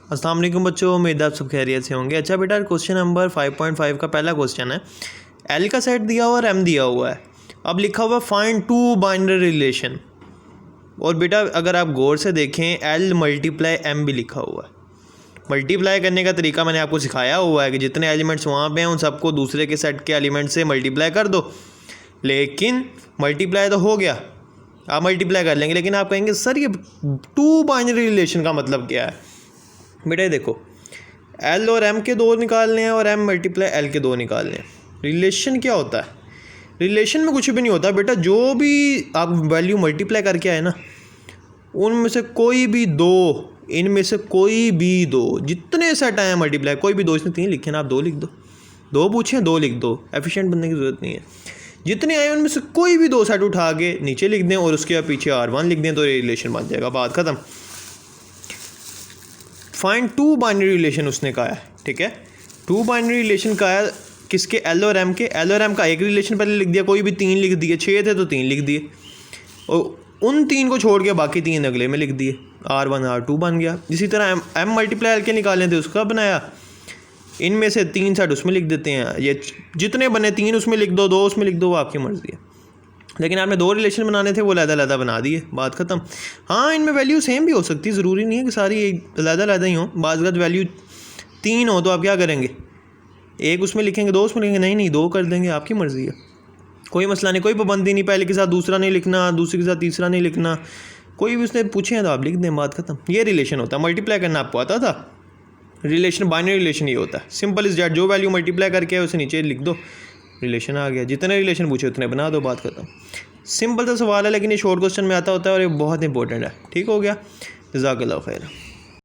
अस्सलाम वालेकुम बच्चों, उम्मीद है आप सब खैरियत से होंगे। अच्छा बेटा, क्वेश्चन नंबर 5.5 का पहला क्वेश्चन है। एल का सेट दिया हुआ और एम दिया हुआ है। अब लिखा हुआ फाइंड टू बाइनरी रिलेशन। और बेटा अगर आप गौर से देखें, एल मल्टीप्लाई एम भी लिखा हुआ है। मल्टीप्लाई करने का तरीका मैंने आपको सिखाया हुआ है कि जितने एलिमेंट्स वहाँ पे हैं उन सबको दूसरे के सेट के एलिमेंट से मल्टीप्लाई कर दो। लेकिन मल्टीप्लाई तो हो गया, आप मल्टीप्लाई कर लेंगे, लेकिन आप कहेंगे सर ये टू बाइनरी रिलेशन का मतलब क्या है। बेटा देखो, एल और एम के दो निकालने हैं और एम मल्टीप्लाई एल के दो निकालने हैं। रिलेशन क्या होता है? रिलेशन में कुछ भी नहीं होता बेटा। जो भी आप वैल्यू मल्टीप्लाई करके आए ना, उनमें से कोई भी दो, इनमें से कोई भी दो, जितने सेट आए हैं मल्टीप्लाई, कोई भी दो, इसमें 3 लिखे ना, आप 2 लिख दो। 2 पूछे 2 लिख दो, एफिशिएंट बनने की ज़रूरत नहीं है। जितने आए उनमें से कोई भी 2 सेट उठा के नीचे लिख दें और उसके पीछे R1 लिख दें तो रिलेशन बन जाएगा, बात ख़त्म। फाइंड टू बाइनरी रिलेशन उसने कहा है, ठीक है। टू बाइनरी रिलेशन का है किसके? एल और एम के। एल और एम का एक रिलेशन पहले लिख दिया, कोई भी 3 लिख दिए, 6 थे तो 3 लिख दिए, और उन 3 को छोड़ के बाकी 3 अगले में लिख दिए, R1 R2 बन गया। इसी तरह एम मल्टीप्लाई एल के निकालने थे, उसका बनाया। इनमें से 3 सेट उसमें लिख देते हैं, ये जितने बने 3 उसमें लिख दो, 2 उसमें लिख दो, वो आपकी मर्ज़ी है। लेकिन आपने 2 रिलेशन बनाने थे, वो अलग-अलग बना दिए, बात ख़त्म। हाँ, इनमें वैल्यू सेम भी हो सकती है, ज़रूरी नहीं है कि सारी अलग-अलग ही हो। बाज़ वैल्यू 3 हो तो आप क्या करेंगे? एक उसमें लिखेंगे, 2 उसमें लिखेंगे? नहीं, 2 कर देंगे, आपकी मर्ज़ी है, कोई मसला नहीं, कोई पाबंदी नहीं। पहले के साथ दूसरा नहीं लिखना, दूसरे के साथ तीसरा नहीं लिखना, कोई भी उसने पूछे हैं तो आप लिख दें, बात ख़त्म। ये रिलेशन होता है। मल्टीप्लाई करना आपको आता था? रिलेशन, बाइनरी रिलेशन ये होता है, सिंपल इज डैट। जो वैल्यू मल्टीप्लाई करके है उसे नीचे लिख दो, रिलेशन आ गया। जितने रिलेशन पूछे उतने बना दो, बात ख़त्म। सिंपल सा सवाल है, लेकिन ये शॉर्ट क्वेश्चन में आता होता है और ये बहुत इंपॉर्टेंट है। ठीक हो गया, जज़ाकल्लाह खैर।